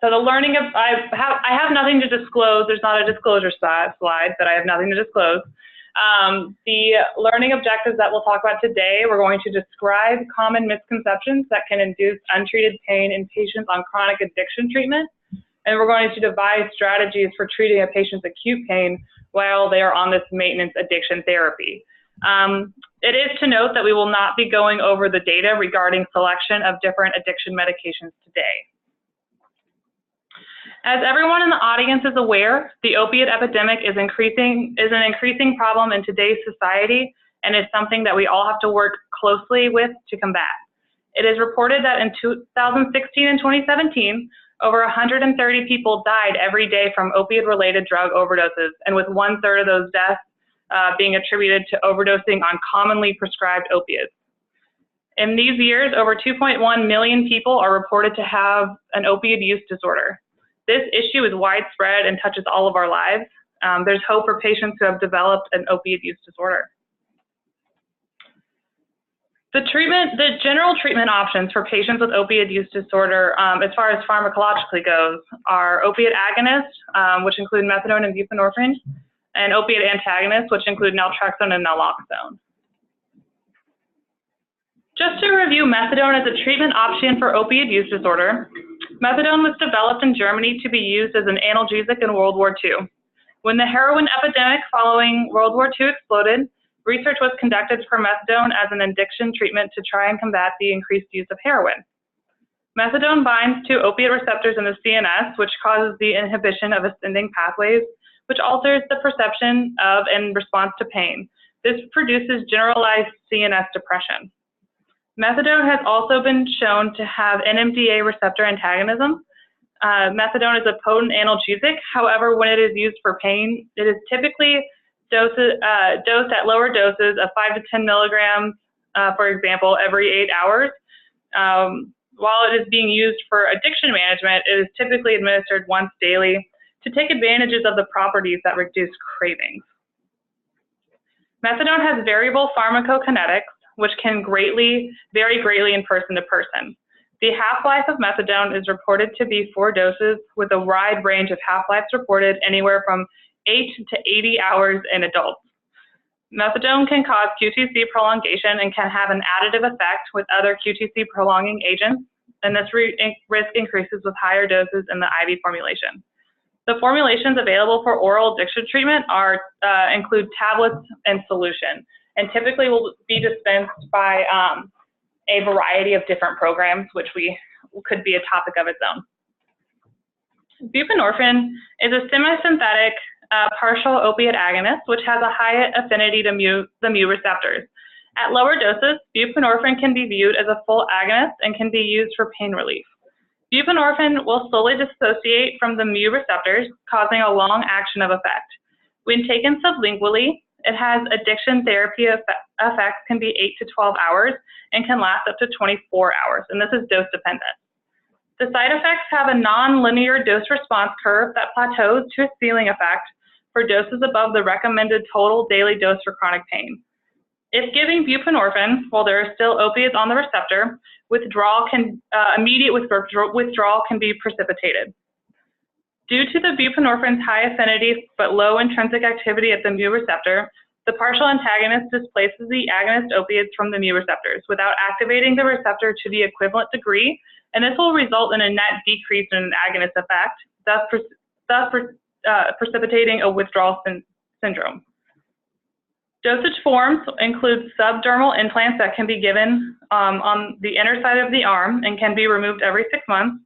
So the learning of, I have nothing to disclose. There's not a disclosure slide, but I have nothing to disclose. The learning objectives that we'll talk about today, we're going to describe common misconceptions that can induce untreated pain in patients on chronic addiction treatment. And we're going to devise strategies for treating a patient's acute pain while they are on this maintenance addiction therapy. It is to note that we will not be going over the data regarding selection of different addiction medications today. As everyone in the audience is aware, the opiate epidemic is an increasing problem in today's society, and is something that we all have to work closely with to combat. It is reported that in 2016 and 2017, over 130 people died every day from opiate-related drug overdoses, and with 1/3 of those deaths being attributed to overdosing on commonly prescribed opiates. In these years, over 2.1 million people are reported to have an opiate use disorder. This issue is widespread and touches all of our lives. There's hope for patients who have developed an opiate use disorder. The general treatment options for patients with opiate use disorder, as far as pharmacologically goes, are opiate agonists, which include methadone and buprenorphine, and opiate antagonists, which include naltrexone and naloxone. Just to review methadone as a treatment option for opiate use disorder, methadone was developed in Germany to be used as an analgesic in World War II. When the heroin epidemic following World War II exploded, research was conducted for methadone as an addiction treatment to try and combat the increased use of heroin. Methadone binds to opiate receptors in the CNS, which causes the inhibition of ascending pathways, which alters the perception of and response to pain. This produces generalized CNS depression. Methadone has also been shown to have NMDA receptor antagonism. Methadone is a potent analgesic. However, when it is used for pain, it is typically dosed at lower doses of 5 to 10 milligrams, for example, every 8 hours. While it is being used for addiction management, it is typically administered once daily to take advantages of the properties that reduce cravings. Methadone has variable pharmacokinetics, which can vary greatly in person to person. The half-life of methadone is reported to be 4 doses, with a wide range of half-lives reported anywhere from 8 to 80 hours in adults. Methadone can cause QTC prolongation and can have an additive effect with other QTC prolonging agents, and this risk increases with higher doses in the IV formulation. The formulations available for oral addiction treatment include tablets and solution, and typically will be dispensed by a variety of different programs, which could be a topic of its own. Buprenorphine is a semisynthetic partial opiate agonist, which has a high affinity to the mu receptors. At lower doses, buprenorphine can be viewed as a full agonist and can be used for pain relief. Buprenorphine will slowly dissociate from the mu receptors, causing a long action of effect. When taken sublingually, it has addiction therapy effects can be 8 to 12 hours and can last up to 24 hours, and this is dose dependent. The side effects have a non-linear dose-response curve that plateaus to a ceiling effect for doses above the recommended total daily dose for chronic pain. If giving buprenorphine while there are still opiates on the receptor, immediate withdrawal can be precipitated. Due to the buprenorphine's high affinity but low intrinsic activity at the mu receptor, the partial antagonist displaces the agonist opiates from the mu receptors without activating the receptor to the equivalent degree, and this will result in a net decrease in an agonist effect, thus precipitating a withdrawal syndrome. Dosage forms include subdermal implants that can be given on the inner side of the arm and can be removed every 6 months.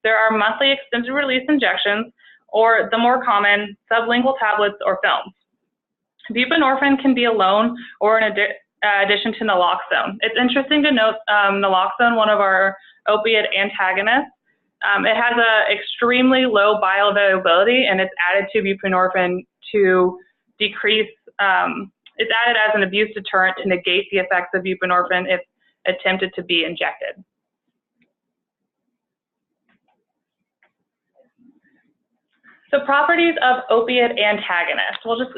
There are monthly extended release injections, or the more common, sublingual tablets or films. Buprenorphine can be alone or in addition to naloxone. It's interesting to note naloxone, one of our opiate antagonists, it has an extremely low bioavailability, and it's added to buprenorphine to decrease, it's added as an abuse deterrent to negate the effects of buprenorphine if attempted to be injected. So properties of opiate antagonists. We'll just,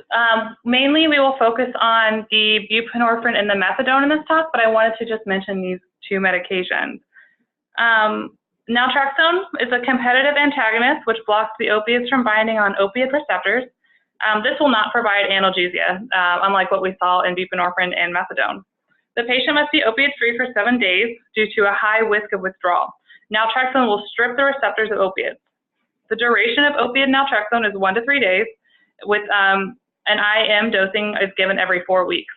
mainly we will focus on the buprenorphine and the methadone in this talk, but I wanted to just mention these 2 medications. Naltrexone is a competitive antagonist which blocks the opiates from binding on opiate receptors. This will not provide analgesia, unlike what we saw in buprenorphine and methadone. The patient must be opiate-free for 7 days due to a high risk of withdrawal. Naltrexone will strip the receptors of opiates. The duration of opiate naltrexone is 1 to 3 days, with an IM dosing is given every 4 weeks.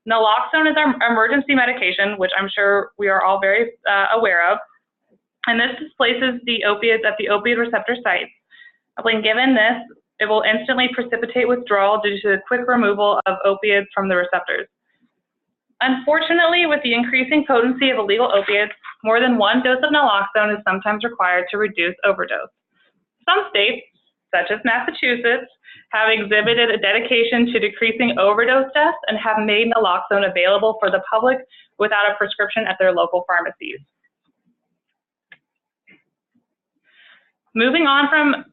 Naloxone is our emergency medication, which I'm sure we are all very aware of, and this displaces the opiates at the opiate receptor sites. When given this, it will instantly precipitate withdrawal due to the quick removal of opiates from the receptors. Unfortunately, with the increasing potency of illegal opiates, more than 1 dose of naloxone is sometimes required to reduce overdose. Some states, such as Massachusetts, have exhibited a dedication to decreasing overdose deaths and have made naloxone available for the public without a prescription at their local pharmacies. Moving on from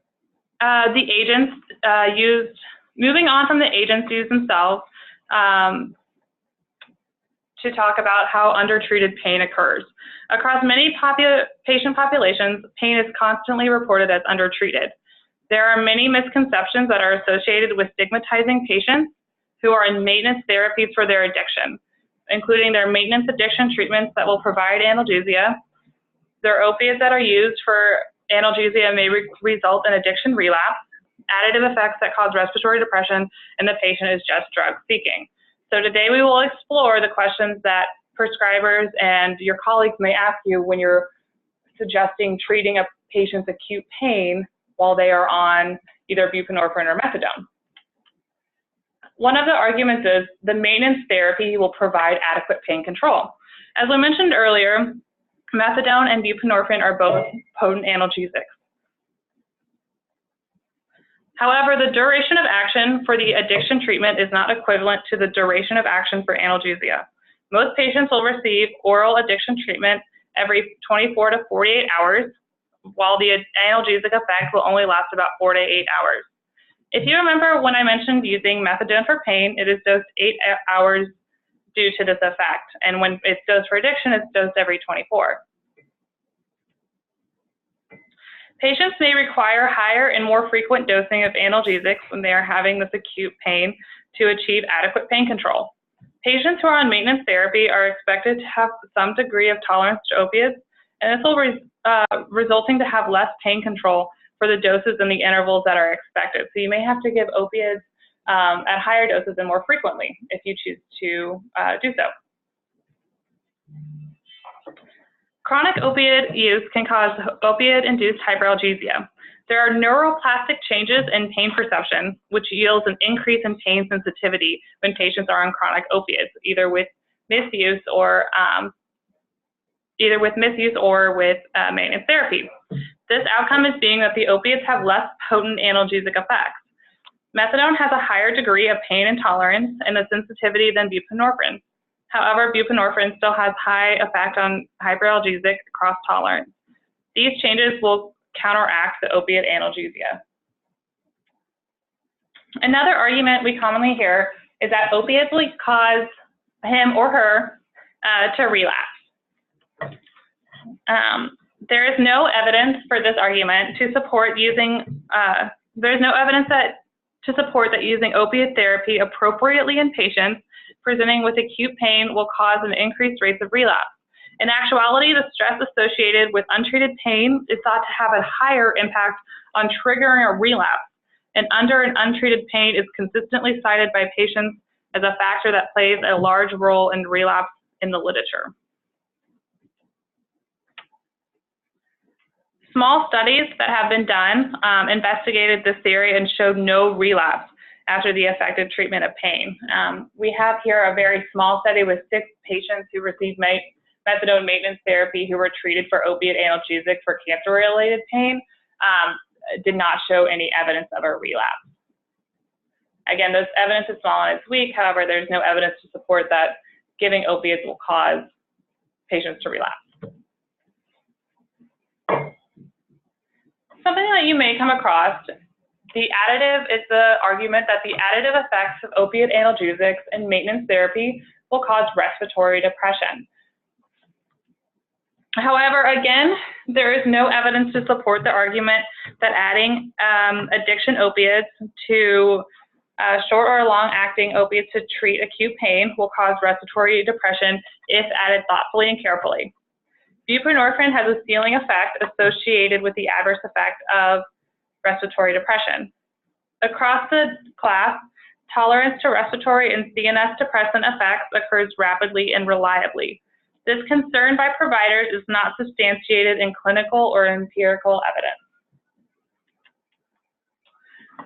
the agents used themselves to talk about how undertreated pain occurs. Across many patient populations, pain is constantly reported as undertreated. There are many misconceptions that are associated with stigmatizing patients who are in maintenance therapies for their addiction, including their maintenance addiction treatments that will provide analgesia. Their opiates that are used for analgesia may result in addiction relapse, additive effects that cause respiratory depression, and the patient is just drug seeking. So today we will explore the questions that prescribers and your colleagues may ask you when you're suggesting treating a patient's acute pain while they are on either buprenorphine or methadone. One of the arguments is the maintenance therapy will provide adequate pain control. As we mentioned earlier, methadone and buprenorphine are both potent analgesics. However, the duration of action for the addiction treatment is not equivalent to the duration of action for analgesia. Most patients will receive oral addiction treatment every 24 to 48 hours, while the analgesic effect will only last about 4 to 8 hours. If you remember when I mentioned using methadone for pain, it is dosed 8 hours due to this effect, and when it's dosed for addiction, it's dosed every 24. Patients may require higher and more frequent dosing of analgesics when they are having this acute pain to achieve adequate pain control. Patients who are on maintenance therapy are expected to have some degree of tolerance to opiates, and this will resulting to have less pain control for the doses and the intervals that are expected. So you may have to give opiates at higher doses and more frequently if you choose to do so. Chronic opiate use can cause opiate-induced hyperalgesia. There are neuroplastic changes in pain perception, which yields an increase in pain sensitivity when patients are on chronic opiates, either with misuse or with maintenance therapy. This outcome is being that the opiates have less potent analgesic effects. Methadone has a higher degree of pain intolerance and a sensitivity than buprenorphine. However, buprenorphine still has high effect on hyperalgesic cross tolerance. These changes will counteract the opiate analgesia. Another argument we commonly hear is that opiates will cause him or her to relapse. There is no evidence for this argument to support using, to support that using opiate therapy appropriately in patients presenting with acute pain will cause an increased rates of relapse. In actuality, the stress associated with untreated pain is thought to have a higher impact on triggering a relapse, and under and untreated pain is consistently cited by patients as a factor that plays a large role in relapse in the literature. Small studies that have been done investigated this theory and showed no relapse after the effective treatment of pain. We have here a very small study with 6 patients who received methadone maintenance therapy who were treated for opiate analgesics for cancer-related pain, did not show any evidence of a relapse. Again, this evidence is small and it's weak. However, there's no evidence to support that giving opiates will cause patients to relapse. Something that you may come across, the additive is the argument that the additive effects of opiate analgesics and maintenance therapy will cause respiratory depression. However, again, there is no evidence to support the argument that adding addiction opiates to short or long-acting opiates to treat acute pain will cause respiratory depression if added thoughtfully and carefully. Buprenorphine has a ceiling effect associated with the adverse effect of respiratory depression. Across the class, tolerance to respiratory and CNS depressant effects occurs rapidly and reliably. This concern by providers is not substantiated in clinical or empirical evidence.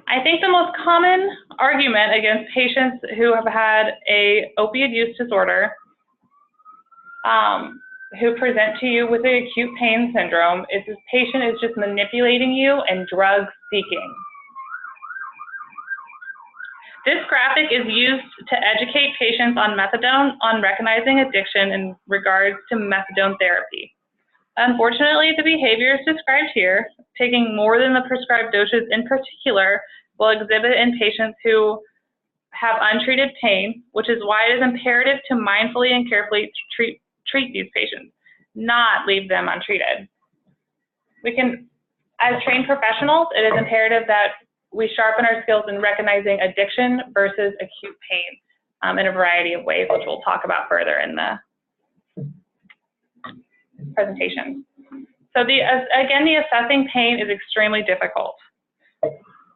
I think the most common argument against patients who have had a opioid use disorder who present to you with an acute pain syndrome is this patient is just manipulating you and drug seeking. This graphic is used to educate patients on methadone on recognizing addiction in regards to methadone therapy. Unfortunately, the behaviors described here, taking more than the prescribed doses in particular, will exhibit in patients who have untreated pain, which is why it is imperative to mindfully and carefully treat these patients, not leave them untreated. As trained professionals, it is imperative that we sharpen our skills in recognizing addiction versus acute pain in a variety of ways, which we'll talk about further in the presentation. So again, the assessing pain is extremely difficult.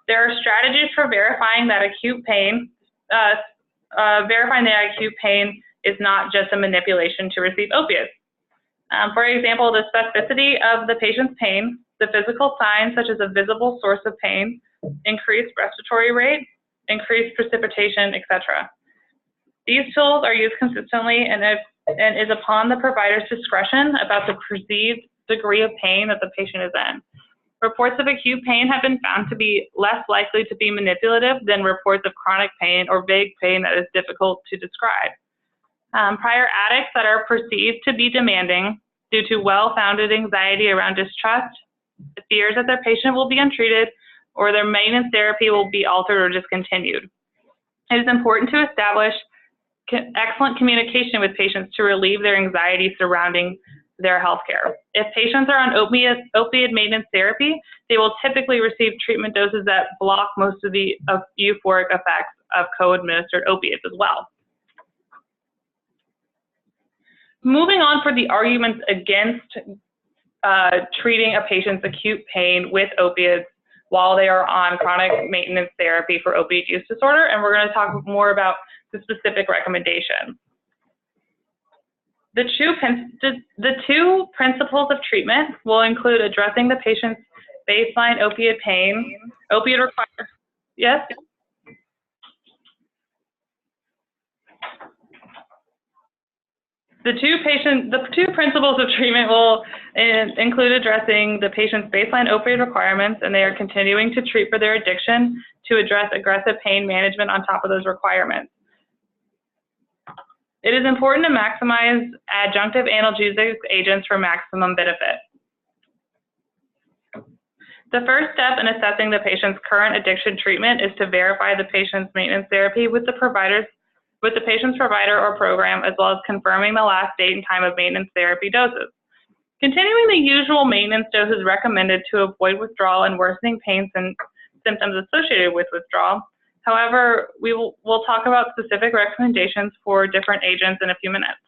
There are strategies for verifying that acute pain, is not just a manipulation to receive opiates. For example, the specificity of the patient's pain, the physical signs such as a visible source of pain, increased respiratory rate, increased precipitation, etc. These tools are used consistently and is upon the provider's discretion about the perceived degree of pain that the patient is in. Reports of acute pain have been found to be less likely to be manipulative than reports of chronic pain or vague pain that is difficult to describe. Prior addicts that are perceived to be demanding due to well-founded anxiety around distrust, fears that their patient will be untreated, or their maintenance therapy will be altered or discontinued. It is important to establish excellent communication with patients to relieve their anxiety surrounding their health care. If patients are on opiate maintenance therapy, they will typically receive treatment doses that block most of the euphoric effects of co-administered opiates as well. Moving on for the arguments against treating a patient's acute pain with opiates while they are on chronic maintenance therapy for opioid use disorder, and we're going to talk more about the specific recommendations. The two principles of treatment will include addressing the patient's baseline opiate pain, yes? The two principles of treatment will include addressing the patient's baseline opioid requirements, and they are continuing to treat for their addiction to address aggressive pain management on top of those requirements. It is important to maximize adjunctive analgesic agents for maximum benefit. The first step in assessing the patient's current addiction treatment is to verify the patient's maintenance therapy with the patient's provider or program, as well as confirming the last date and time of maintenance therapy doses. Continuing the usual maintenance doses recommended to avoid withdrawal and worsening pain symptoms associated with withdrawal. However, we'll talk about specific recommendations for different agents in a few minutes.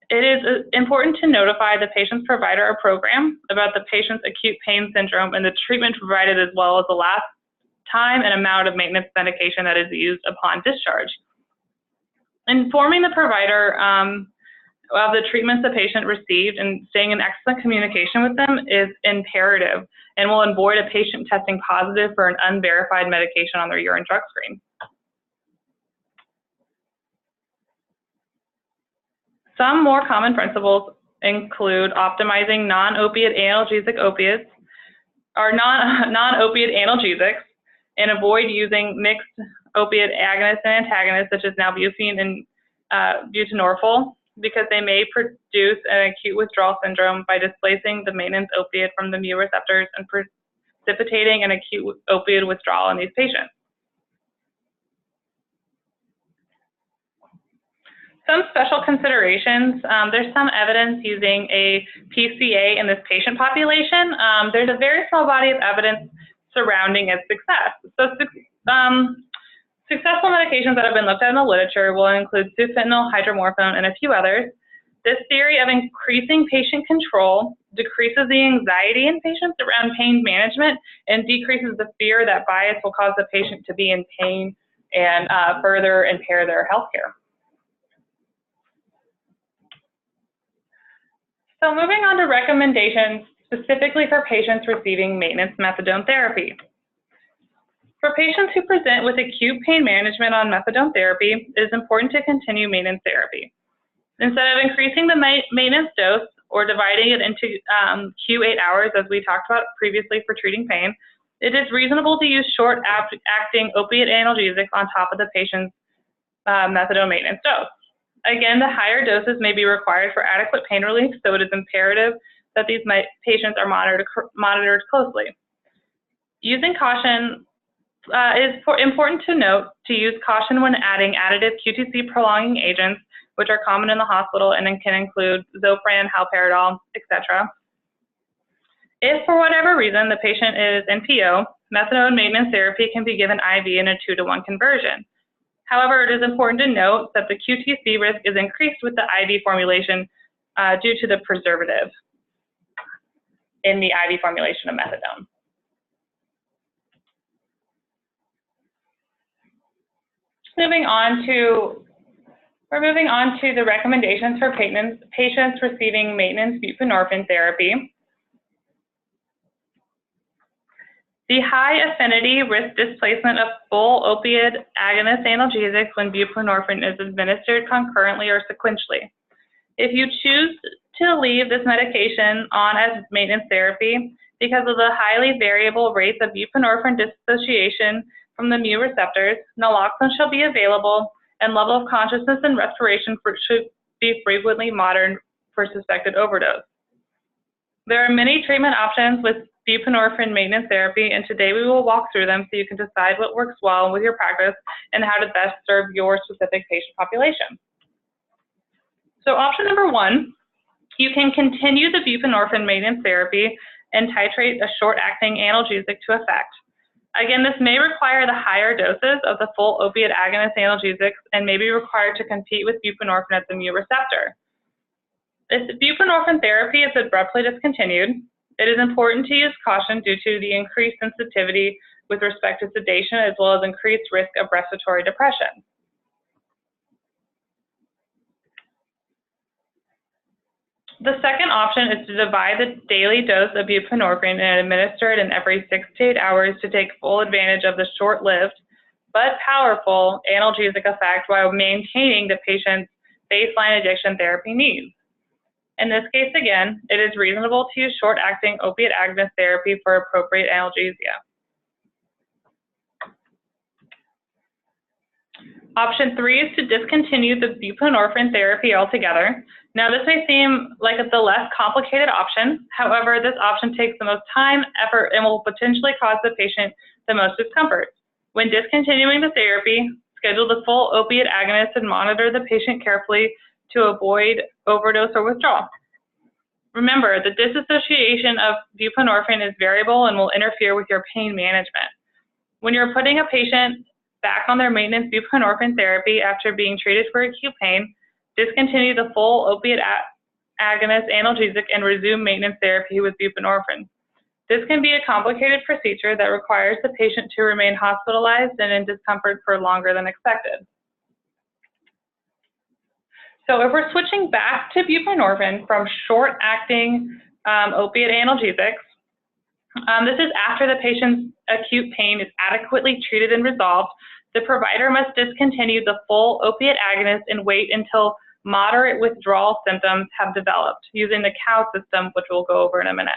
It is important to notify the patient's provider or program about the patient's acute pain syndrome and the treatment provided, as well as the last time and amount of maintenance medication that is used upon discharge. Informing the provider of the treatments the patient received and staying in excellent communication with them is imperative and will avoid a patient testing positive for an unverified medication on their urine drug screen. Some more common principles include optimizing non-opiate analgesic opiates or non-opiate analgesics, and avoid using mixed opiate agonists and antagonists such as nalbuphine and buprenorphine, because they may produce an acute withdrawal syndrome by displacing the maintenance opiate from the mu receptors and precipitating an acute opioid withdrawal in these patients. Some special considerations, there's some evidence using a PCA in this patient population. There's a very small body of evidence surrounding its success. So successful medications that have been looked at in the literature will include sufentanil, hydromorphone, and a few others. This theory of increasing patient control decreases the anxiety in patients around pain management and decreases the fear that bias will cause the patient to be in pain and further impair their health care. So moving on to recommendations specifically for patients receiving maintenance methadone therapy. For patients who present with acute pain management on methadone therapy, it is important to continue maintenance therapy. Instead of increasing the maintenance dose or dividing it into Q8 hours, as we talked about previously for treating pain, it is reasonable to use short-acting opiate analgesics on top of the patient's methadone maintenance dose. Again, the higher doses may be required for adequate pain relief, so it is imperative that these patients are monitored closely. Using caution is important to note to use caution when adding additive QTC prolonging agents, which are common in the hospital and can include Zofran, haloperidol, etc. If for whatever reason the patient is NPO, methadone maintenance therapy can be given IV in a 2-to-1 conversion. However, it is important to note that the QTC risk is increased with the IV formulation due to the preservative in the IV formulation of methadone. We're moving on to the recommendations for patients receiving maintenance buprenorphine therapy. The high affinity risk displacement of full opiate agonist analgesics when buprenorphine is administered concurrently or sequentially. If you choose to leave this medication on as maintenance therapy because of the highly variable rates of buprenorphine dissociation from the mu receptors, naloxone shall be available and level of consciousness and respiration should be frequently monitored for suspected overdose. There are many treatment options with buprenorphine maintenance therapy, and today we will walk through them so you can decide what works well with your practice and how to best serve your specific patient population. So option number 1, you can continue the buprenorphine maintenance therapy and titrate a short-acting analgesic to effect. Again, this may require the higher doses of the full opiate agonist analgesics and may be required to compete with buprenorphine at the mu receptor. If the buprenorphine therapy is abruptly discontinued, it is important to use caution due to the increased sensitivity with respect to sedation as well as increased risk of respiratory depression. The second option is to divide the daily dose of buprenorphine and administer it in every 6 to 8 hours to take full advantage of the short-lived but powerful analgesic effect while maintaining the patient's baseline addiction therapy needs. In this case, again, it is reasonable to use short-acting opiate agonist therapy for appropriate analgesia. Option 3 is to discontinue the buprenorphine therapy altogether. Now, this may seem like the less complicated option. However, this option takes the most time, effort, and will potentially cause the patient the most discomfort. When discontinuing the therapy, schedule the full opiate agonist and monitor the patient carefully to avoid overdose or withdrawal. Remember, the disassociation of buprenorphine is variable and will interfere with your pain management. When you're putting a patient back on their maintenance buprenorphine therapy after being treated for acute pain, discontinue the full opiate agonist analgesic and resume maintenance therapy with buprenorphine. This can be a complicated procedure that requires the patient to remain hospitalized and in discomfort for longer than expected. So if we're switching back to buprenorphine from short-acting opiate analgesics, this is after the patient's acute pain is adequately treated and resolved. The provider must discontinue the full opiate agonist and wait until moderate withdrawal symptoms have developed using the COW system, which we'll go over in a minute.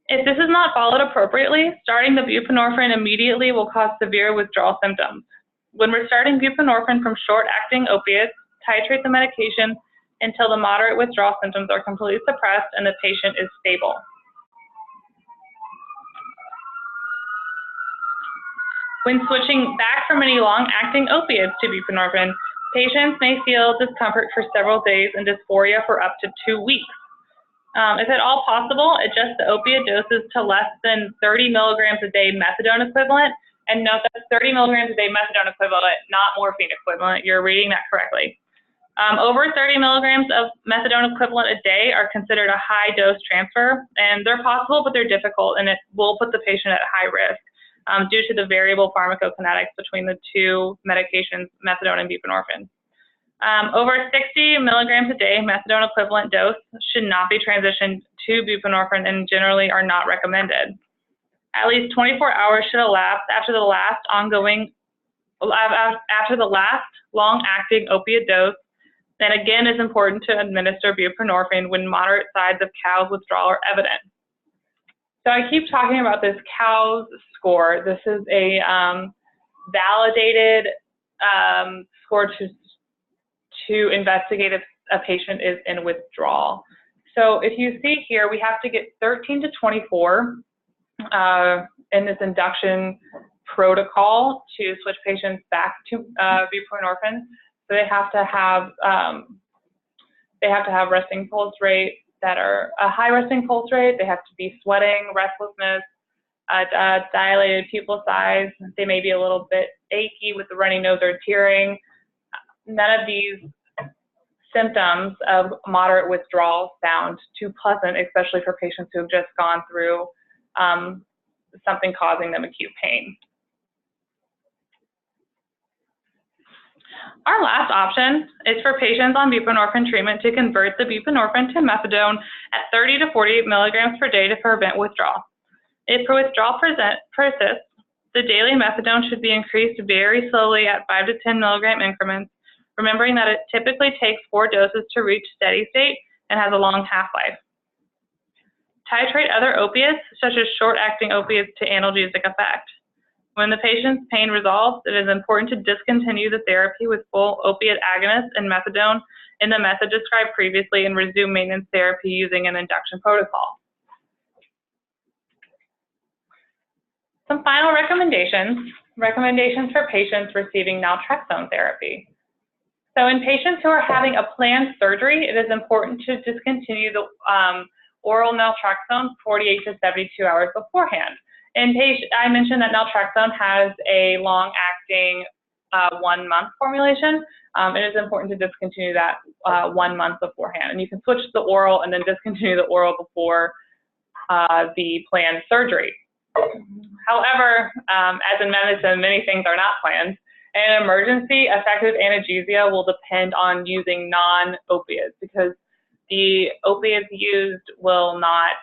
If this is not followed appropriately, starting the buprenorphine immediately will cause severe withdrawal symptoms. When we're starting buprenorphine from short-acting opiates, titrate the medication until the moderate withdrawal symptoms are completely suppressed and the patient is stable. When switching back from any long-acting opiates to buprenorphine, Patients may feel discomfort for several days and dysphoria for up to 2 weeks. If at all possible, adjust the opiate doses to less than 30 milligrams a day methadone equivalent. And note that 30 milligrams a day methadone equivalent, not morphine equivalent. You're reading that correctly. Over 30 milligrams of methadone equivalent a day are considered a high dose transfer, and they're possible, but they're difficult, and it will put the patient at high risk due to the variable pharmacokinetics between the two medications, methadone and buprenorphine. Over 60 milligrams a day methadone equivalent dose should not be transitioned to buprenorphine and generally are not recommended. At least 24 hours should elapse after the last long-acting opiate dose. And again, it's important to administer buprenorphine when moderate signs of COWS withdrawal are evident. So I keep talking about this COWS score. This is a validated score to investigate if a patient is in withdrawal. So if you see here, we have to get 13 to 24 in this induction protocol to switch patients back to buprenorphine. So they have to have resting pulse rate that are a high resting pulse rate. They have to be sweating, restlessness, dilated pupil size. They may be a little bit achy with the runny nose or tearing. None of these symptoms of moderate withdrawal sound too pleasant, especially for patients who have just gone through something causing them acute pain. Our last option is for patients on buprenorphine treatment to convert the buprenorphine to methadone at 30 to 48 milligrams per day to prevent withdrawal. If withdrawal persists, the daily methadone should be increased very slowly at 5 to 10 milligram increments, remembering that it typically takes 4 doses to reach steady state and has a long half-life. Titrate other opiates, such as short-acting opiates, to analgesic effect. When the patient's pain resolves, it is important to discontinue the therapy with full opiate agonists and methadone in the method described previously and resume maintenance therapy using an induction protocol. Some final recommendations for patients receiving naltrexone therapy. So in patients who are having a planned surgery, it is important to discontinue the oral naltrexone 48 to 72 hours beforehand. I mentioned that naltrexone has a long-acting 1-month formulation. It is important to discontinue that 1 month beforehand. And you can switch to the oral and then discontinue the oral before the planned surgery. However, as in medicine, many things are not planned. In an emergency, effective analgesia will depend on using non-opiates because the opiates used will not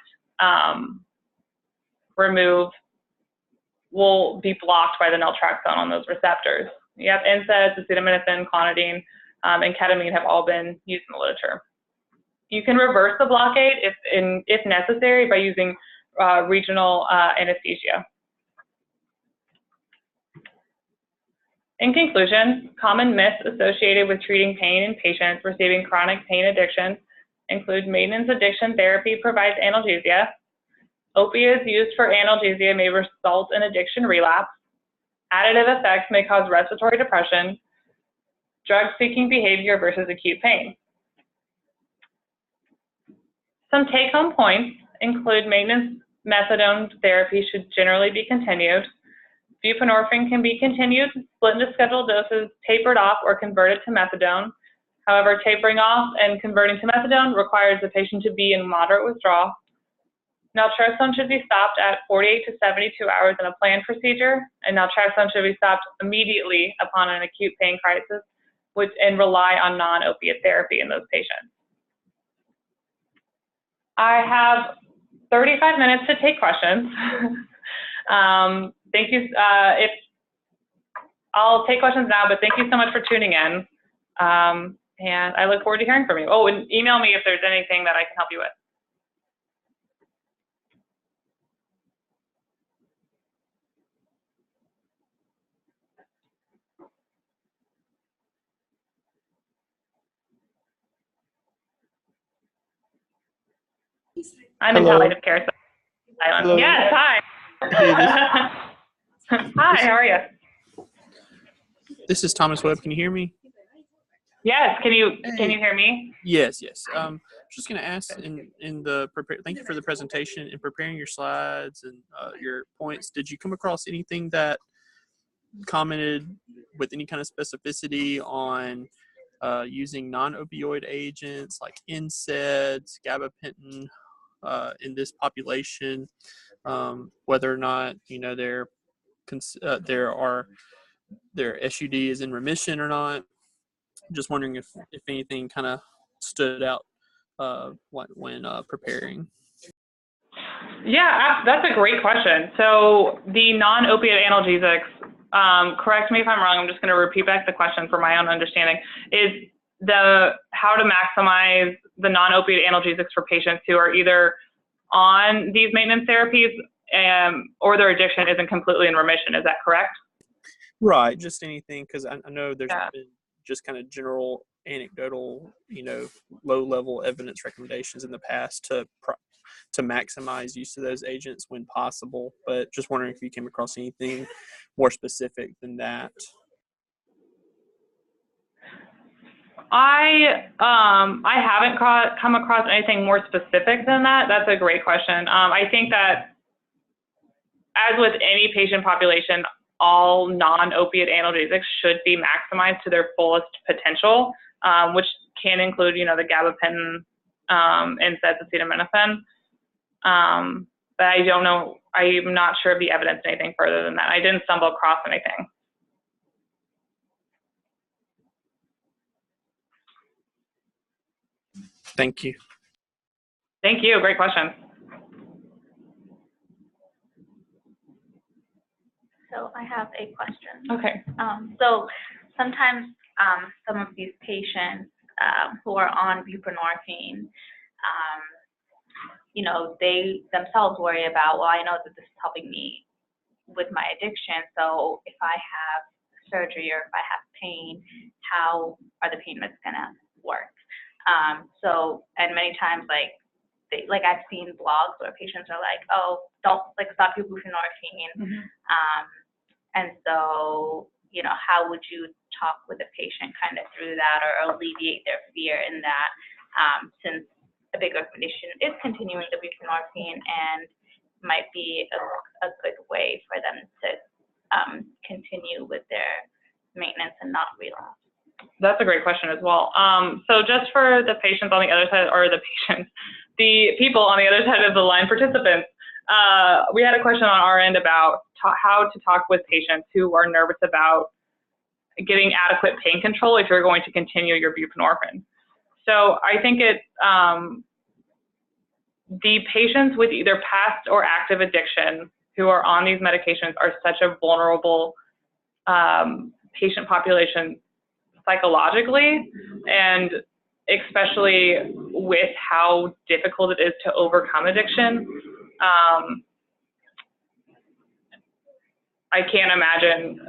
will be blocked by the naltrexone on those receptors. Yep, NSAIDs, acetaminophen, clonidine, and ketamine have all been used in the literature. You can reverse the blockade if necessary by using regional anesthesia. In conclusion, common myths associated with treating pain in patients receiving chronic pain addiction include maintenance addiction therapy provides analgesia. Opiates used for analgesia may result in addiction relapse. Additive effects may cause respiratory depression. Drug-seeking behavior versus acute pain. Some take-home points include maintenance methadone therapy should generally be continued. Buprenorphine can be continued, split into scheduled doses, tapered off, or converted to methadone. However, tapering off and converting to methadone requires the patient to be in moderate withdrawal. Naltrexone should be stopped at 48 to 72 hours in a planned procedure, and naltrexone should be stopped immediately upon an acute pain crisis, and rely on non-opiate therapy in those patients. I have 35 minutes to take questions. Thank you. I'll take questions now, but thank you so much for tuning in. And I look forward to hearing from you. Oh, and email me if there's anything that I can help you with. I'm in palliative care. So yes, hi. Hi, how are you? This is Thomas Webb. Can you hear me? Yes, can you Hey. hear me? Yes, yes. Just going to ask in the prepare. Thank you for the presentation and preparing your slides and your points. Did you come across anything that commented with any kind of specificity on using non-opioid agents like NSAIDs, gabapentin in this population? Whether or not their SUD is in remission or not. Just wondering if anything kind of stood out when preparing. Yeah, that's a great question. So the non-opiate analgesics, correct me if I'm wrong, I'm just going to repeat back the question for my own understanding, is how to maximize the non-opiate analgesics for patients who are either on these maintenance therapies or their addiction isn't completely in remission. Is that correct? Right, just anything, because I know there's Yeah. been just kind of general anecdotal, low-level evidence recommendations in the past to maximize use of those agents when possible. But just wondering if you came across anything more specific than that. I haven't come across anything more specific than that. That's a great question. I think that as with any patient population, all non-opiate analgesics should be maximized to their fullest potential, which can include, the gabapentin, NSAIDs, acetaminophen. But I don't know. I'm not sure of the evidence anything further than that. I didn't stumble across anything. Thank you. Thank you. Great question. So I have a question. Okay. So sometimes some of these patients who are on buprenorphine, they themselves worry about, well, I know that this is helping me with my addiction, so if I have surgery or if I have pain, how are the pain meds going to work? And many times, I've seen blogs where patients are like, oh, don't stop your buprenorphine. Mm-hmm. And so, how would you talk with a patient kind of through that or alleviate their fear in that, since a big recommendation is continuing the buprenorphine and might be a good way for them to continue with their maintenance and not relapse? That's a great question as well. So just for the patients on the other side, or the people on the other side of the line, participants, we had a question on our end about how to talk with patients who are nervous about getting adequate pain control if you're going to continue your buprenorphine. So I think the patients with either past or active addiction who are on these medications are such a vulnerable patient population psychologically, and especially with how difficult it is to overcome addiction. I can't imagine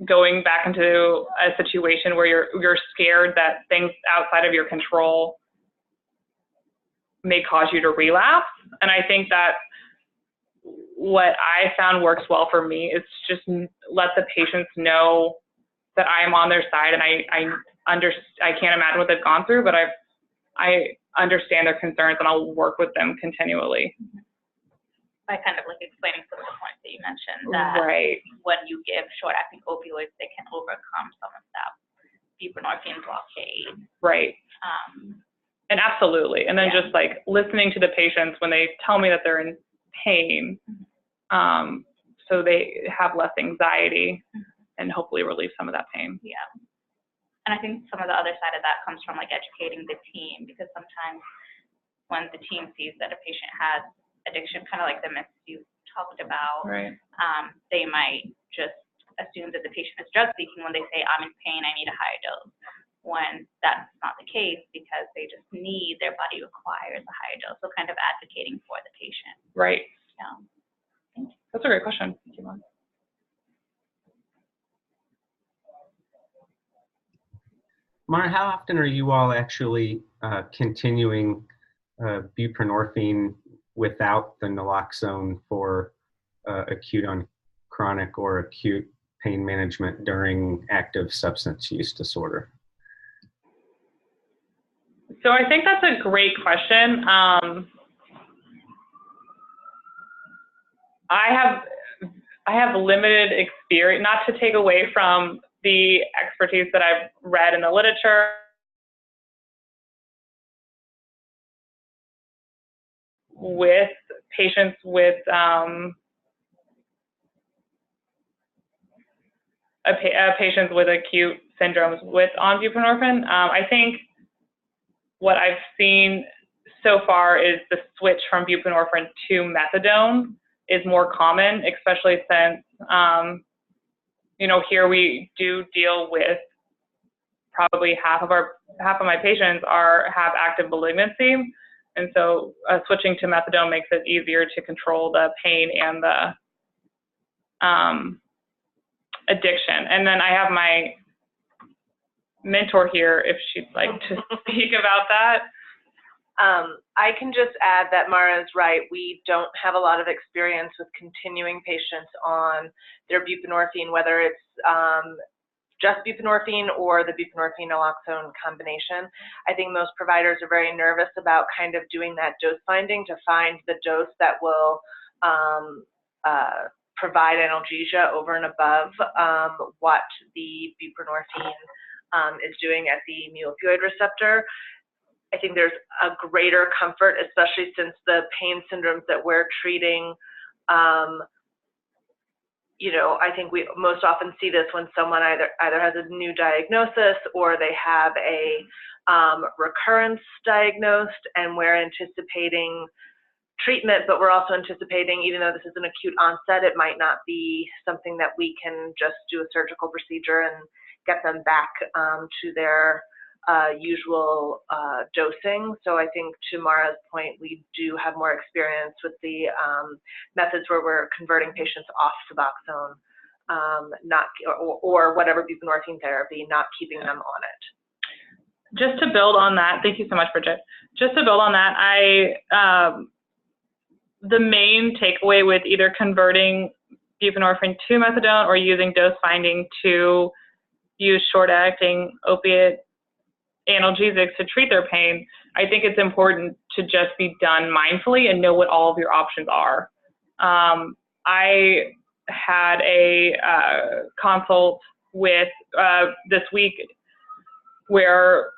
going back into a situation where you're scared that things outside of your control may cause you to relapse. And I think that what I found works well for me is just let the patients know that I am on their side, and I can't imagine what they've gone through, but I understand their concerns, and I'll work with them continually. By kind of explaining some of the points that you mentioned, that when you give short-acting opioids, they can overcome some of that buprenorphine blockade. Right. And absolutely. And then just listening to the patients when they tell me that they're in pain, so they have less anxiety and hopefully relieve some of that pain. Yeah. And I think some of the other side of that comes from educating the team, because sometimes when the team sees that a patient has addiction, kind of like the myths you talked about, they might just assume that the patient is drug seeking when they say, I'm in pain, I need a higher dose, when that's not the case, because they just need, their body requires a higher dose. So kind of advocating for the patient. Right. Yeah. Thank you. That's a great question. Thank you, Mom. Mara, how often are you all actually continuing buprenorphine without the naloxone for acute on chronic or acute pain management during active substance use disorder? So I think that's a great question. I have limited experience, not to take away from the expertise that I've read in the literature. With patients with patients with acute syndromes on buprenorphine. I think what I've seen so far is the switch from buprenorphine to methadone is more common, especially since here we do deal with probably half of my patients have active malignancy, and so switching to methadone makes it easier to control the pain and the addiction. And then I have my mentor here if she'd like to speak about that. I can just add that Mara is right. We don't have a lot of experience with continuing patients on their buprenorphine, whether it's just buprenorphine or the buprenorphine naloxone combination. I think most providers are very nervous about kind of doing that dose finding to find the dose that will provide analgesia over and above what the buprenorphine is doing at the mu-opioid receptor. I think there's a greater comfort, especially since the pain syndromes that we're treating, I think we most often see this when someone either has a new diagnosis or they have a recurrence diagnosed, and we're anticipating treatment, but we're also anticipating, even though this is an acute onset, it might not be something that we can just do a surgical procedure and get them back to their usual dosing. So I think to Mara's point, we do have more experience with the methods where we're converting patients off Suboxone, or whatever buprenorphine therapy, not keeping them on it. Just to build on that, thank you so much, Bridget. Just to build on that, the main takeaway with either converting buprenorphine to methadone or using dose finding to use short-acting opiate analgesics to treat their pain, I think it's important to just be done mindfully and know what all of your options are. I had a consult with this week where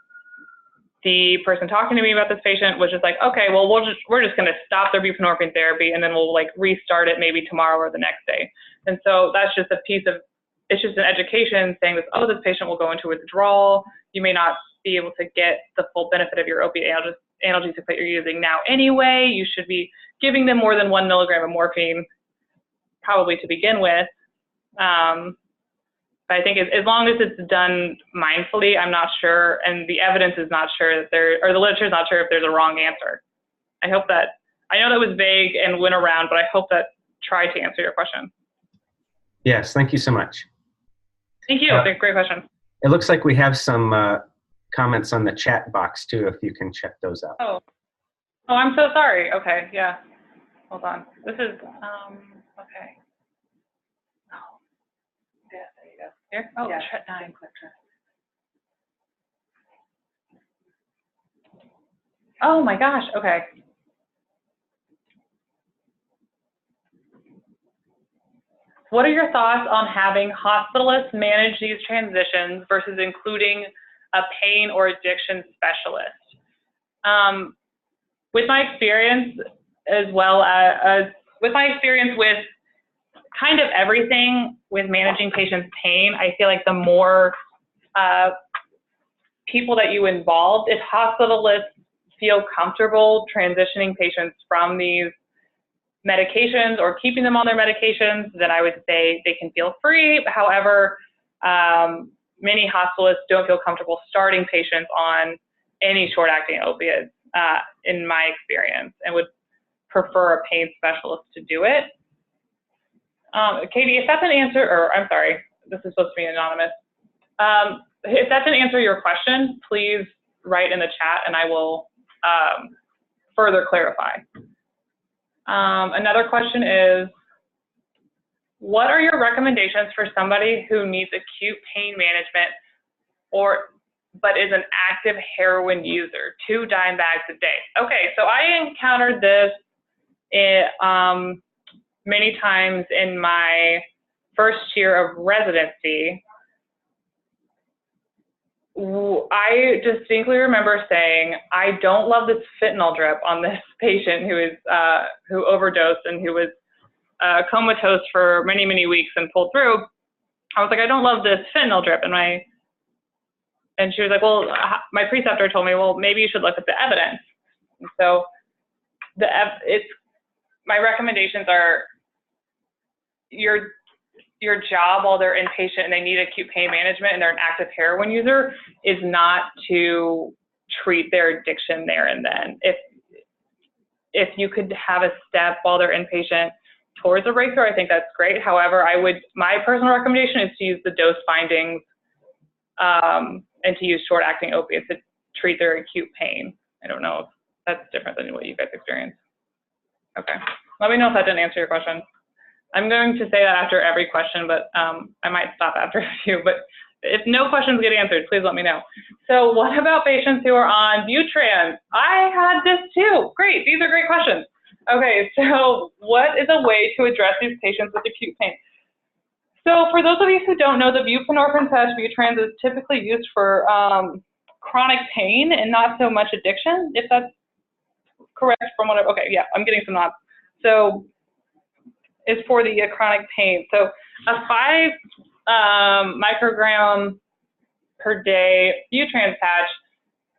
the person talking to me about this patient was just like, okay, well, we're just going to stop their buprenorphine therapy and then we'll like restart it maybe tomorrow or the next day. And so that's just a piece of, it's just an education saying this, oh, this patient will go into withdrawal. You may not be able to get the full benefit of your opiate analgesic that you're using now anyway. You should be giving them more than 1 milligram of morphine probably to begin with. But I think as long as it's done mindfully, I'm not sure, and the evidence is not sure that the literature is not sure if there's a wrong answer. I know that was vague and went around, but I hope that tried to answer your question. Yes, thank you so much. Thank you, great question. It looks like we have some comments on the chat box too, if you can check those out. Oh, I'm so sorry. Okay, yeah, hold on. This is, okay. Yeah, there you go. Here? Oh, yeah. Click try. Oh my gosh, okay. What are your thoughts on having hospitalists manage these transitions versus including a pain or addiction specialist? With my experience, as well as with my experience with kind of everything with managing patients' pain, I feel like the more people that you involve, if hospitalists feel comfortable transitioning patients from these medications or keeping them on their medications, then I would say they can feel free. However, many hospitalists don't feel comfortable starting patients on any short-acting opiates, in my experience, and would prefer a pain specialist to do it. Katie, if that's an answer, or I'm sorry, this is supposed to be anonymous. If that didn't answer your question, please write in the chat and I will further clarify. Another question is, what are your recommendations for somebody who needs acute pain management or but is an active heroin user, 2 dime bags a day. Okay, so I encountered this many times in my first year of residency. I distinctly remember saying, I don't love this fentanyl drip on this patient who overdosed and who was comatose for many, many weeks and pulled through. I was like, I don't love this fentanyl drip. And she was like, well, my preceptor told me, well, maybe you should look at the evidence. And so my recommendations are your job while they're inpatient and they need acute pain management and they're an active heroin user is not to treat their addiction there and then. If you could have a step while they're inpatient towards a breakthrough, I think that's great. However, my personal recommendation is to use the dose findings and to use short-acting opiates to treat their acute pain. I don't know if that's different than what you guys experience. Okay, let me know if that didn't answer your question. I'm going to say that after every question, but I might stop after a few. But if no questions get answered, please let me know. So what about patients who are on Butrans? I had this too. Great, these are great questions. Okay, so what is a way to address these patients with acute pain? So for those of you who don't know, the buprenorphine patch Butrans is typically used for chronic pain and not so much addiction, if that's correct from what okay, yeah, I'm getting some nods. So it's for the chronic pain. So a 5 microgram per day Butrans patch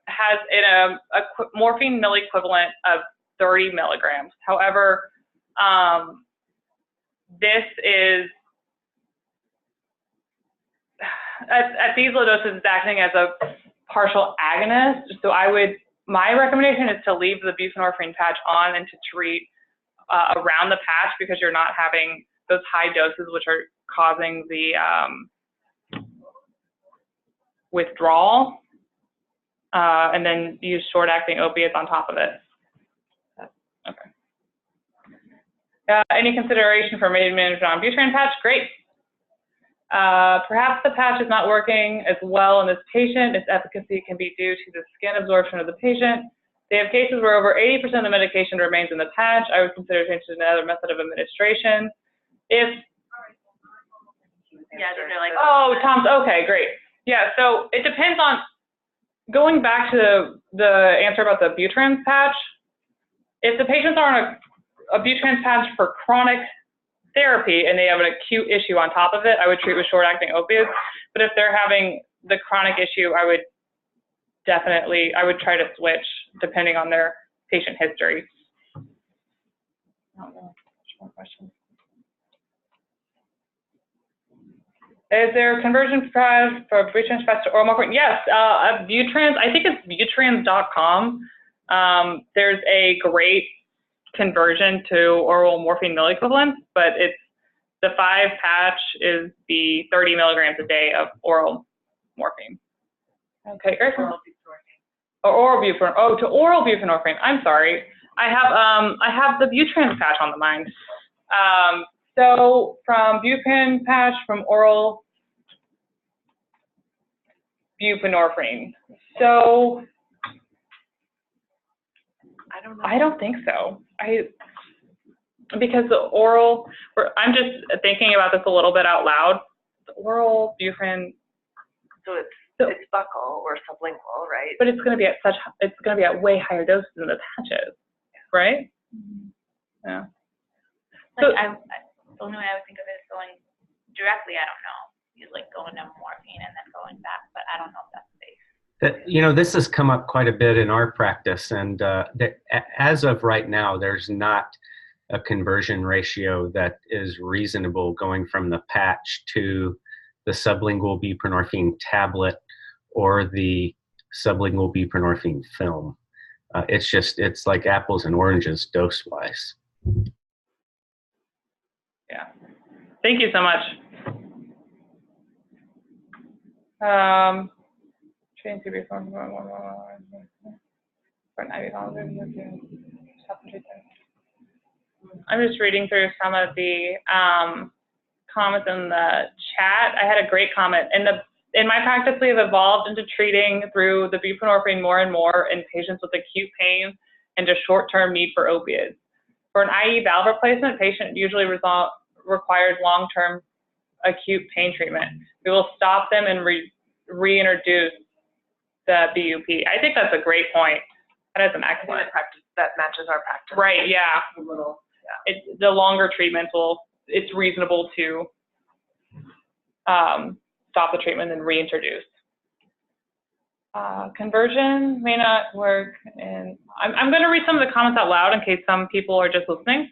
has a morphine milliequivalent of 30 milligrams. However, this is, at these low doses, it's acting as a partial agonist. So my recommendation is to leave the buprenorphine patch on and to treat around the patch because you're not having those high doses which are causing the withdrawal, and then use short-acting opiates on top of it. Okay. Any consideration for management on Butrans patch? Great. Perhaps the patch is not working as well in this patient. Its efficacy can be due to the skin absorption of the patient. They have cases where over 80% of the medication remains in the patch. I would consider changing to another method of administration. Yeah, they're like, oh, Tom's, okay, great. Yeah, so it depends on, going back to the answer about the Butrans patch, if the patients are on a Butrans patch for chronic therapy and they have an acute issue on top of it, I would treat with short-acting opiates. But if they're having the chronic issue, I would try to switch depending on their patient history. I don't know. More questions? Is there a conversion price for Butrans patch to oral morphine? Yes, Butrans, I think it's butrans.com. There's a great conversion to oral morphine milliequivalents, but the 5 patch is the 30 milligrams a day of oral morphine. Okay, great. Oral buprenorphine. Oh, to oral buprenorphine. I'm sorry. I have the Butrans patch on the mind. So from buprenorphine patch from oral buprenorphine. So I don't know. I don't think so. Because the oral, I'm just thinking about this a little bit out loud. The oral buprenorphine. So it's buccal or sublingual, right? But it's going to be at way higher doses than the patches, right? Mm-hmm. Yeah. Like the only way I would think of it is going directly. I don't know. You like going to morphine and then going back, but I don't know if that's safe. This has come up quite a bit in our practice, and as of right now, there's not a conversion ratio that is reasonable going from the patch to the sublingual buprenorphine tablet or the sublingual buprenorphine film. It's like apples and oranges dose-wise. Yeah. Thank you so much. I'm just reading through some of the comments in the chat. I had a great comment. In the in my practice, we have evolved into treating through the buprenorphine more and more in patients with acute pain and just short-term need for opiates. For an IE valve replacement, patient usually requires long-term acute pain treatment. We will stop them and reintroduce the BUP. I think that's a great point. That is an excellent practice that matches our practice. Right, yeah. The longer treatments it's reasonable to stop the treatment and reintroduce. Conversion may not work, and I'm going to read some of the comments out loud in case some people are just listening.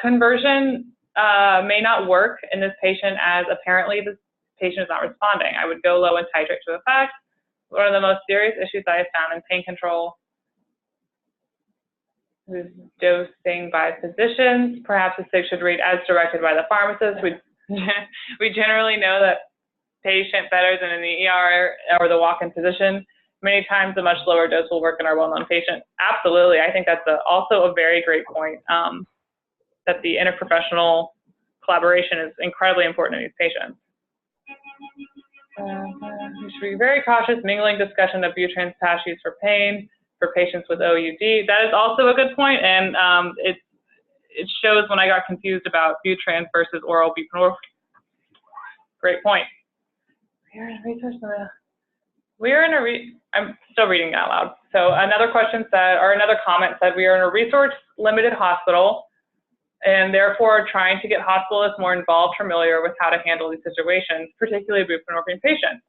Conversion may not work in this patient as apparently this patient is not responding. I would go low and titrate to effect. One of the most serious issues I have found in pain control is dosing by physicians. Perhaps the sig should read as directed by the pharmacist. We generally know that patient better than in the ER or the walk-in physician. Many times a much lower dose will work in our well-known patient. Absolutely, I think that's also a very great point, that the interprofessional collaboration is incredibly important in these patients. You should be very cautious mingling discussion of butrans patch use for pain for patients with OUD. That is also a good point, and it shows when I got confused about butrans versus oral buprenorphine. Great point. I'm still reading it out loud. So another comment said, we are in a resource-limited hospital, and therefore trying to get hospitalists more involved, familiar with how to handle these situations, particularly buprenorphine patients.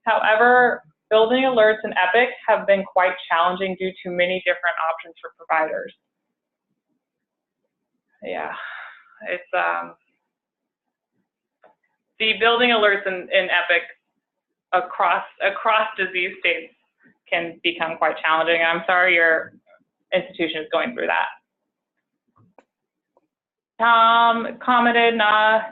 However, building alerts in Epic have been quite challenging due to many different options for providers. Yeah, it's the building alerts in Epic across disease states can become quite challenging. I'm sorry your institution is going through that. Tom commented,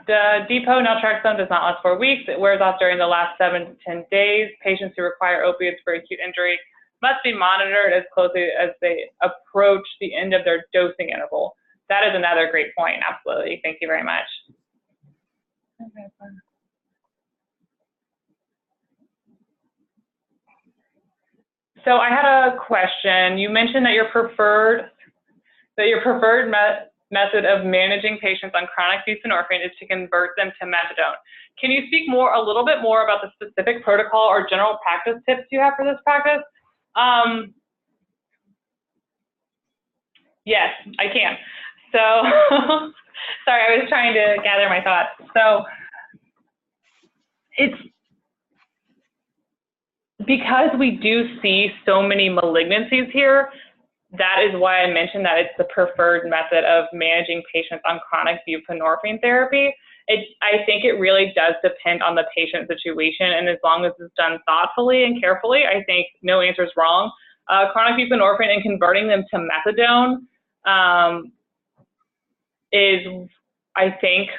the depot naltrexone does not last 4 weeks. It wears off during the last 7 to 10 days. Patients who require opiates for acute injury must be monitored as closely as they approach the end of their dosing interval. That is another great point, absolutely. Thank you very much. Okay, fine. So I had a question. You mentioned that your preferred method of managing patients on chronic buprenorphine is to convert them to methadone. Can you speak a little bit more about the specific protocol or general practice tips you have for this practice? Yes, I can. So, sorry, I was trying to gather my thoughts. So, it's because we do see so many malignancies here. That is why I mentioned that it's the preferred method of managing patients on chronic buprenorphine therapy. I think it really does depend on the patient situation, and as long as it's done thoughtfully and carefully, I think no answer is wrong. Chronic buprenorphine and converting them to methadone is, I think,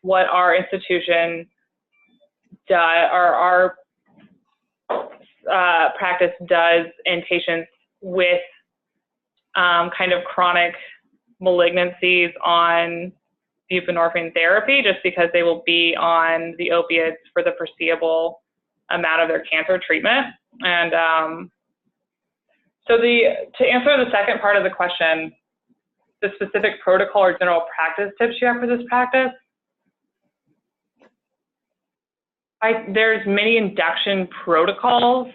what our institution does, or our practice does in patients with kind of chronic malignancies on buprenorphine therapy, just because they will be on the opiates for the foreseeable amount of their cancer treatment. And so to answer the second part of the question, the specific protocol or general practice tips you have for this practice, there's many induction protocols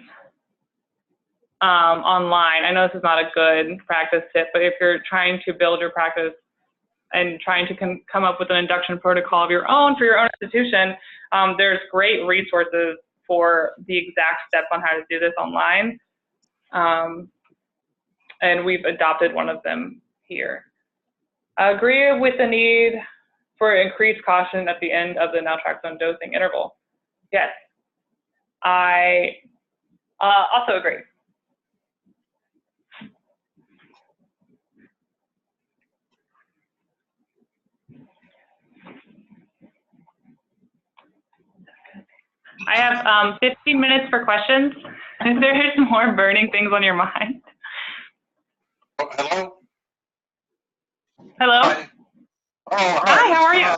online. I know this is not a good practice tip, but if you're trying to build your practice and trying to come up with an induction protocol of your own for your own institution, there's great resources for the exact steps on how to do this online. And we've adopted one of them here. I agree with the need for increased caution at the end of the naltrexone dosing interval. Yes, I also agree. I have 15 minutes for questions. If there's more burning things on your mind. Oh, hello? Hello? Hi. Oh, Hi, how are you?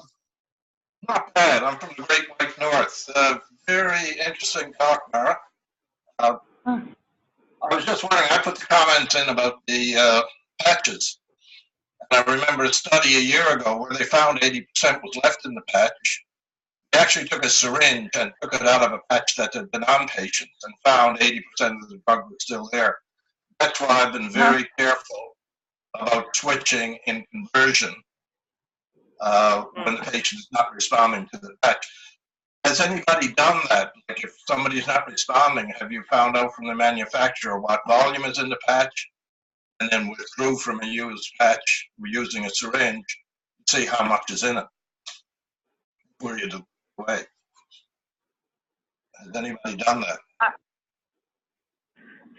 Not bad. I'm from the Great White North. very interesting talk, Mara. I was just wondering, I put the comments in about the patches. And I remember a study a year ago where they found 80% was left in the patch. They actually took a syringe and took it out of a patch that had been on patients and found 80% of the drug was still there. That's why I've been very careful about switching in conversion when the patient is not responding to the patch. Has anybody done that? Like if somebody's not responding, have you found out from the manufacturer what volume is in the patch and then withdrew from a used patch using a syringe, see how much is in it before you do away? Has anybody done that?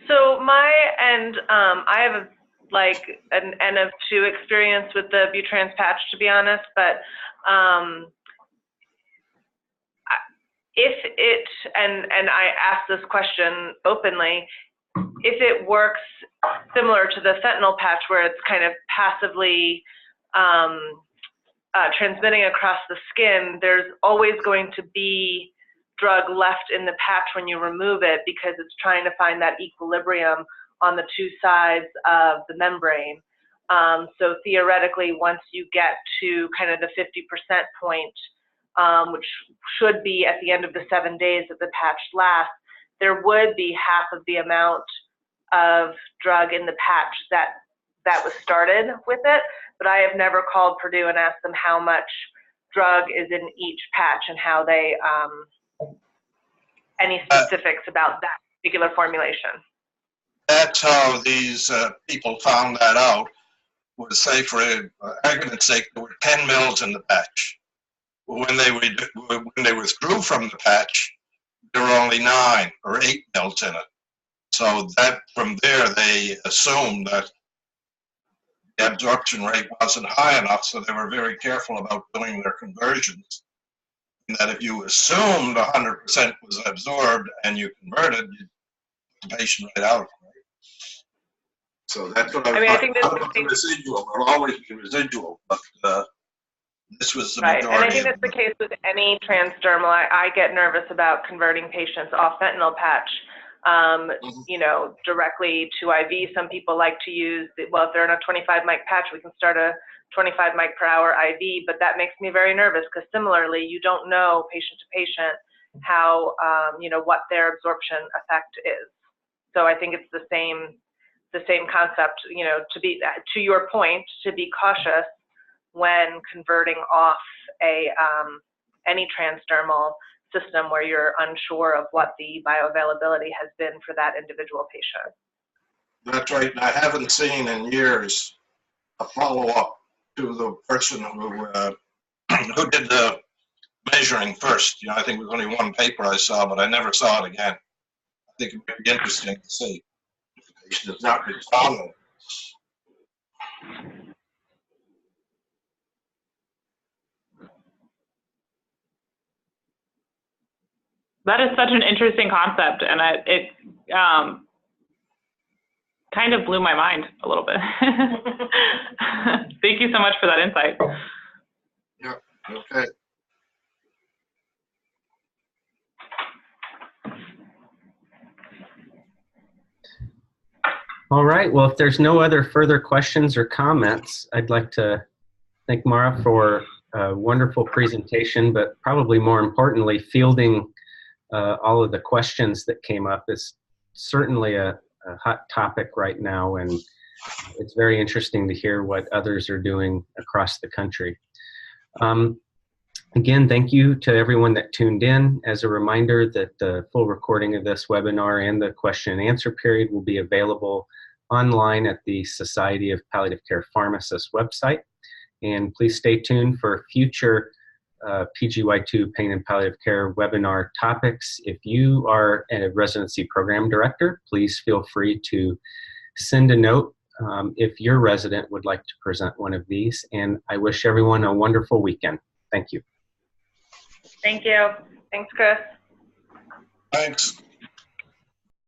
So my end, I have an N of 2 experience with the Butrans patch, to be honest, but if it, and I asked this question openly, if it works similar to the fentanyl patch where it's kind of passively transmitting across the skin, there's always going to be drug left in the patch when you remove it because it's trying to find that equilibrium on the two sides of the membrane. So theoretically, once you get to kind of the 50% point, which should be at the end of the 7 days that the patch lasts, there would be half of the amount of drug in the patch that was started with it. But I have never called Purdue and asked them how much drug is in each patch and how they, any specifics about that particular formulation. That's how these people found that out. Would say, for argument's sake, there were 10 mils in the patch. When they withdrew from the patch, there were only 9 or 8 mils in it. So that from there they assumed that the absorption rate wasn't high enough, so they were very careful about doing their conversions. And that if you assumed 100% was absorbed and you converted, you put the patient right out. So that's what I think that's residual. It'll always be residual, but this was the right. majority. And I think that's the case with any transdermal. I get nervous about converting patients off fentanyl patch, you know, directly to IV. Some people like to use, well, if they're in a 25 mic patch, we can start a 25 mic per hour IV, but that makes me very nervous because similarly, you don't know patient to patient how, you know, what their absorption effect is. So I think it's the same concept, you know, to your point, to be cautious when converting off a any transdermal system where you're unsure of what the bioavailability has been for that individual patient. That's right. And I haven't seen in years a follow-up to the person who did the measuring first. You know, I think it was only one paper I saw, but I never saw it again. I think it would be interesting to see if the patient is not responding. That is such an interesting concept, and it kind of blew my mind a little bit. Thank you so much for that insight. Yeah, okay. All right, well, if there's no other further questions or comments, I'd like to thank Mara for a wonderful presentation, but probably more importantly, fielding all of the questions that came up. Is certainly a hot topic right now, and it's very interesting to hear what others are doing across the country. Again, thank you to everyone that tuned in. As a reminder that the full recording of this webinar and the question and answer period will be available online at the Society of Palliative Care Pharmacists website. And please stay tuned for future PGY2 Pain and Palliative Care webinar topics. If you are a residency program director, please feel free to send a note if your resident would like to present one of these. And I wish everyone a wonderful weekend. Thank you. Thank you. Thanks, Chris. Thanks.